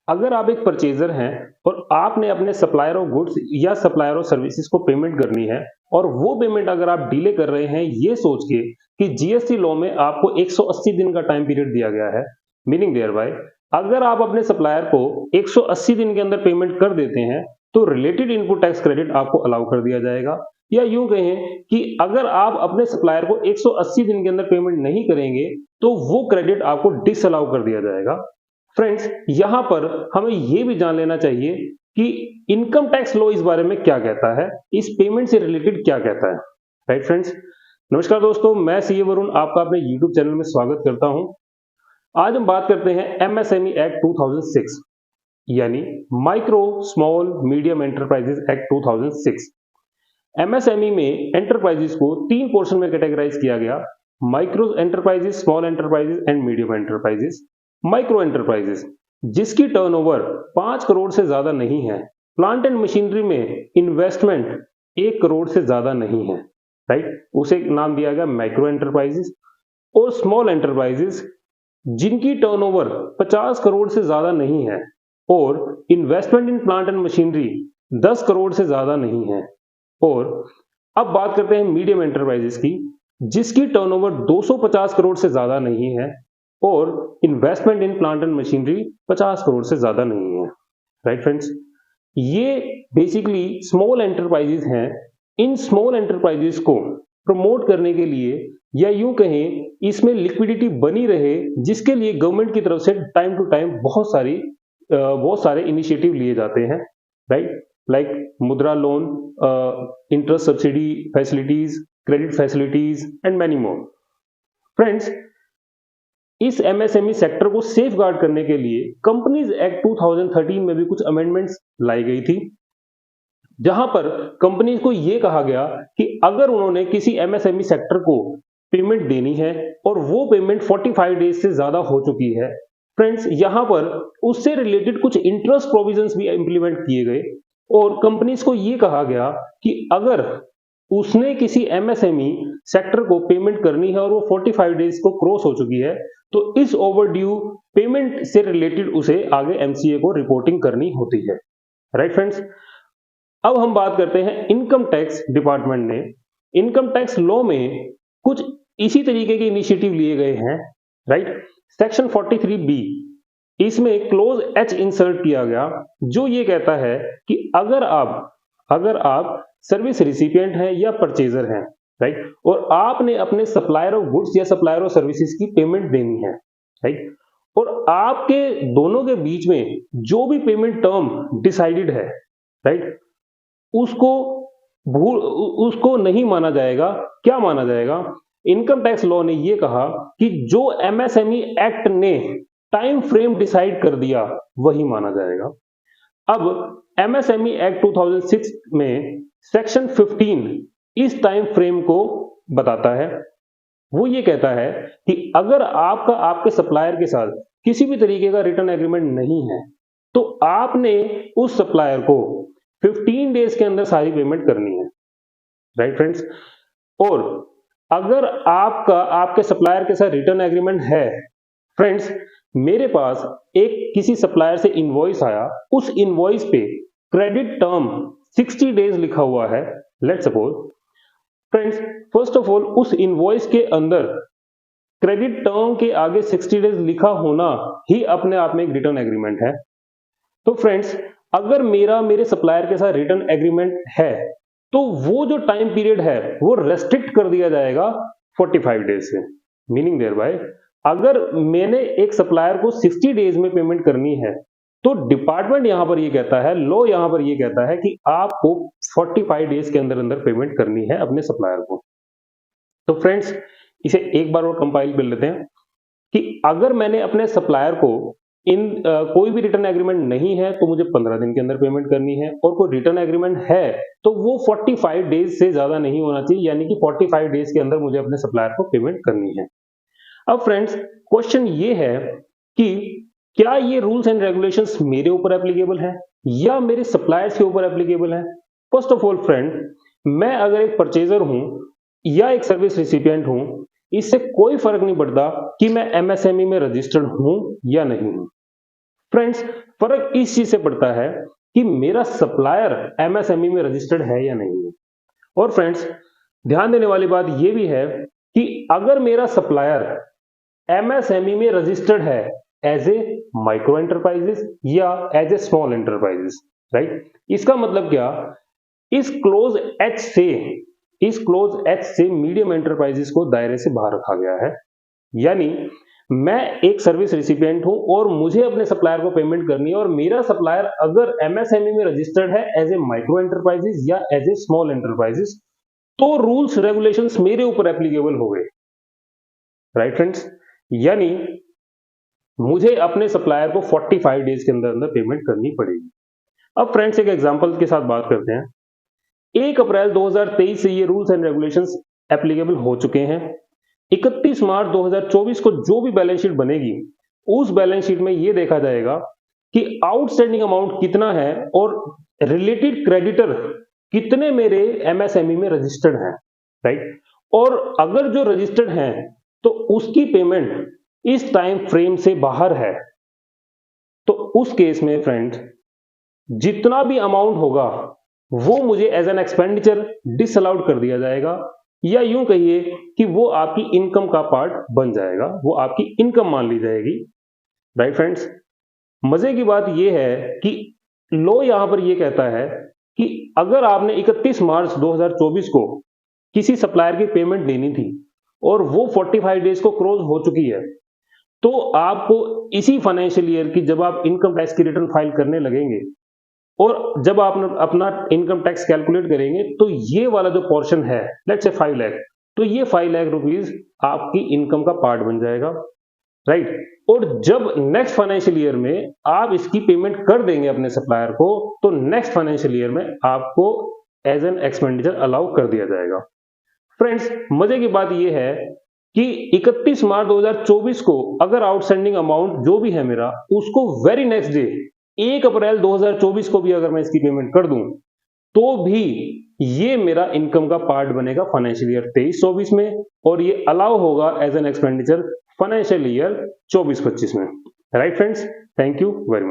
अगर आप एक परचेजर हैं और आपने अपने सप्लायर ऑफ गुड्स या सप्लायर ऑफ सर्विसेज को पेमेंट करनी है और वो पेमेंट अगर आप डिले कर रहे हैं ये सोच के कि जीएसटी लॉ में आपको 180 दिन का टाइम पीरियड दिया गया है, मीनिंग देयर बाय अगर आप अपने सप्लायर को 180 दिन के अंदर पेमेंट कर देते हैं तो रिलेटेड इनपुट टैक्स क्रेडिट आपको अलाउ कर दिया जाएगा। या यूं कहें कि अगर आप अपने सप्लायर को 180 दिन के अंदर पेमेंट नहीं करेंगे तो वो क्रेडिट आपको डिसअलाउ कर दिया जाएगा। फ्रेंड्स, यहां पर हमें यह भी जान लेना चाहिए कि इनकम टैक्स लॉ इस बारे में क्या कहता है, इस पेमेंट से रिलेटेड क्या कहता है। राइट फ्रेंड्स, नमस्कार दोस्तों, मैं सीए वरुण आपका अपने यूट्यूब चैनल में स्वागत करता हूं। आज हम बात करते हैं एमएसएमई एक्ट 2006 यानी micro small medium enterprises act 2006। MSME में एंटरप्राइजेस को तीन पोर्शन में कैटेगराइज किया गया: micro enterprises, small enterprises and medium enterprises. Micro enterprises जिसकी टर्नओवर 5 करोड़ से ज्यादा नहीं है, प्लांट एंड मशीनरी में इन्वेस्टमेंट 1 करोड़ से ज्यादा नहीं है, राइट, उसे नाम दिया गया माइक्रो एंटरप्राइजेस। और स्मॉल एंटरप्राइजेस जिनकी टर्नओवर 50 करोड़ से ज्यादा नहीं है और investment in plant and machinery 10 crore से ज्यादा नहीं है। और अब बात करते हैं मीडियम एंटरप्राइजेस की, जिसकी टर्नओवर 250 करोड़ से ज्यादा नहीं है और investment in plant and machinery 50 crore से ज्यादा नहीं है। राइट फ्रेंड्स, ये बेसिकली स्मॉल एंटरप्राइजेस हैं। इन स्मॉल एंटरप्राइजेस को प्रमोट करने के लिए या यूं कहें इसमें लिक्विडिटी बनी रहे, जिसके लिए गवर्नमेंट की तरफ से टाइम टू टाइम बहुत सारे इनिशिएटिव लिए जाते हैं, राइट, लाइक मुद्रा loan, interest subsidy facilities, credit facilities and many more. Friends, इस एमएसएमई सेक्टर को सेफ गार्ड करने के लिए कंपनीज एक्ट 2013 में भी कुछ अमेंडमेंट्स लाई गई थी, जहां पर कंपनीज को यह कहा गया कि अगर उन्होंने किसी एमएसएमई सेक्टर को पेमेंट देनी है और वो पेमेंट 45 डेज से ज्यादा हो चुकी है, फ्रेंड्स, यहां पर उससे रिलेटेड कुछ इंटरेस्ट प्रोविजंस भी इंप्लीमेंट किए गए और कंपनीज को यह कहा गया कि अगर उसने किसी एमएसएमई सेक्टर को पेमेंट करनी है और वो 45 डेज को क्रॉस हो चुकी है तो इस ओवरड्यू पेमेंट से रिलेटेड उसे आगे एमसीए को रिपोर्टिंग करनी होती है। राइट फ्रेंड्स, अब हम बात करते हैं इनकम टैक्स डिपार्टमेंट ने इनकम टैक्स लॉ में कुछ इसी तरीके के इनिशिएटिव लिए गए हैं। राइट, सेक्शन 43B, इसमें क्लोज एच इंसर्ट किया गया जो ये कहता है कि अगर आप सर्विस रिसिपिएंट हैं या परचेजर हैं, राइट, और आपने अपने सप्लायर ऑफ गुड्स या सप्लायर ऑफ सर्विसेज की पेमेंट देनी है, राइट, और आपके दोनों के बीच में जो भी पेमेंट टर्म डिसाइडेड है, राइट, उसको नहीं माना जाएगा। क्या माना जाएगा? इनकम टैक्स लॉ ने यह कहा कि जो एमएसएमई एक्ट ने टाइम फ्रेम डिसाइड कर दिया वही माना जाएगा। अब एमएसएमई एक्ट 2006 में सेक्शन 15 इस टाइम फ्रेम को बताता है। वो ये कहता है कि अगर आपके सप्लायर के साथ किसी भी तरीके का रिटर्न एग्रीमेंट नहीं है तो आपने उस सप्लायर को 15 डेज के अंदर सारी पेमेंट करनी है। राइट फ्रेंड्स, और अगर आपके सप्लायर के साथ रिटर्न एग्रीमेंट है, फ्रेंड्स, मेरे पास किसी सप्लायर से इनवॉइस आया, उस इनवॉइस पे क्रेडिट टर्म 60 डेज लिखा हुआ है। Let's suppose friends, first of all उस इनवॉइस के अंदर क्रेडिट टर्म के आगे 60 डेज लिखा होना ही अपने आप में एक रिटर्न एग्रीमेंट है। तो फ्रेंड्स, अगर मेरे सप्लायर के साथ रिटर्न एग्रीमेंट है तो वो जो टाइम पीरियड है वो रेस्ट्रिक्ट कर दिया जाएगा 45 डेज से, मीनिंग देयर बाय अगर मैंने एक सप्लायर को 60 डेज में पेमेंट करनी है तो डिपार्टमेंट यहां पर ये कहता है, लॉ यहां पर ये कहता है कि आपको 45 डेज के अंदर अंदर पेमेंट करनी है अपने सप्लायर को। तो फ्रेंड्स, इसे एक बार और कंपाइल कर लेते हैं कि अगर मैंने अपने सप्लायर को कोई भी रिटर्न एग्रीमेंट नहीं है तो मुझे 15 दिन के अंदर पेमेंट करनी है, और कोई रिटर्न एग्रीमेंट है तो वो 45 डेज से ज्यादा नहीं होना चाहिए, यानी कि 45 डेज के अंदर मुझे अपने सप्लायर को पेमेंट करनी है। अब फ्रेंड्स, क्वेश्चन ये है कि क्या ये रूल्स एंड रेगुलेशंस मेरे ऊपर एप्लीकेबल है या मेरे सप्लायर्स के ऊपर एप्लीकेबल है? फर्स्ट ऑफ ऑल फ्रेंड, मैं अगर एक परचेजर हूं या एक सर्विस रिसिपिएंट हूं, इससे कोई फर्क नहीं पड़ता कि मैं एमएसएमई में रजिस्टर्ड हूं या नहीं हूं। फ्रेंड्स, फर्क इस चीज से पड़ता है कि मेरा सप्लायर एमएसएमई में रजिस्टर्ड है या नहीं है। और फ्रेंड्स, ध्यान देने वाली बात यह भी है कि अगर मेरा सप्लायर एमएसएमई में रजिस्टर्ड है एज ए माइक्रो एंटरप्राइजेस या as a small enterprises, right, इसका मतलब क्या, इस क्लोज एच से मीडियम एंटरप्राइजेस को दायरे से बाहर रखा गया है। यानी मैं एक सर्विस रिसिपिएंट हूं और मुझे अपने सप्लायर को पेमेंट करनी है, और मेरा सप्लायर अगर एमएसएमई में रजिस्टर्ड है एज ए माइक्रो एंटरप्राइजेस या एज ए स्मॉल एंटरप्राइजेस, तो रूल्स रेगुलेशंस मेरे ऊपर एप्लीकेबल हो गए, राइट फ्रेंड्स। यानी मुझे अपने सप्लायर को 45 डेज के अंदर अंदर पेमेंट करनी पड़ेगी। अब फ्रेंड्स, एक एग्जांपल के साथ बात करते हैं। 1 अप्रैल 2023 से ये रूल्स एंड रेगुलेशंस एप्लीकेबल हो चुके हैं। 31 मार्च 2024 को जो भी बैलेंस शीट बनेगी, उस बैलेंस शीट में ये देखा जाएगा कि आउटस्टैंडिंग अमाउंट कितना है और रिलेटेड क्रेडिटर कितने मेरे एमएसएमई में रजिस्टर्ड हैं, राइट। और अगर जो रजिस्टर्ड हैं तो उसकी पेमेंट इस टाइम फ्रेम से बाहर है, तो उस केस में फ्रेंड्स जितना भी अमाउंट होगा वो मुझे एज एन एक्सपेंडिचर डिसअलाउड कर दिया जाएगा, या यूं कहिए कि वो आपकी इनकम का पार्ट बन जाएगा, वो आपकी इनकम मान ली जाएगी, राइट फ्रेंड्स। मजे की बात ये है कि लॉ यहां पर ये कहता है कि अगर आपने 31 मार्च 2024 को किसी सप्लायर की पेमेंट देनी थी और वो 45 डेज को क्रॉस हो चुकी है, तो आपको इसी फाइनेंशियल ईयर की जब आप इनकम टैक्स की रिटर्न फाइल करने लगेंगे और जब आप अपना इनकम टैक्स कैलकुलेट करेंगे, तो ये वाला जो पोर्शन है, लेट्स से 5 लाख, तो ये 5 लाख रुपीज आपकी इनकम का पार्ट बन जाएगा, राइट। और जब नेक्स्ट फाइनेंशियल ईयर में आप इसकी पेमेंट कर देंगे अपने सप्लायर को, तो नेक्स्ट फाइनेंशियल ईयर में आपको एज एन एक्सपेंडिचर अलाउ कर दिया जाएगा। फ्रेंड्स, मजे की बात यह है कि 31 मार्च 2024 को अगर आउटस्टैंडिंग अमाउंट जो भी है मेरा, उसको वेरी नेक्स्ट डे 1 अप्रैल 2024 को भी अगर मैं इसकी पेमेंट कर दूं, तो भी ये मेरा इनकम का पार्ट बनेगा फाइनेंशियल ईयर 23-24 में, और ये अलाउ होगा as an expenditure financial year 24-25 में, right friends. Thank you very much.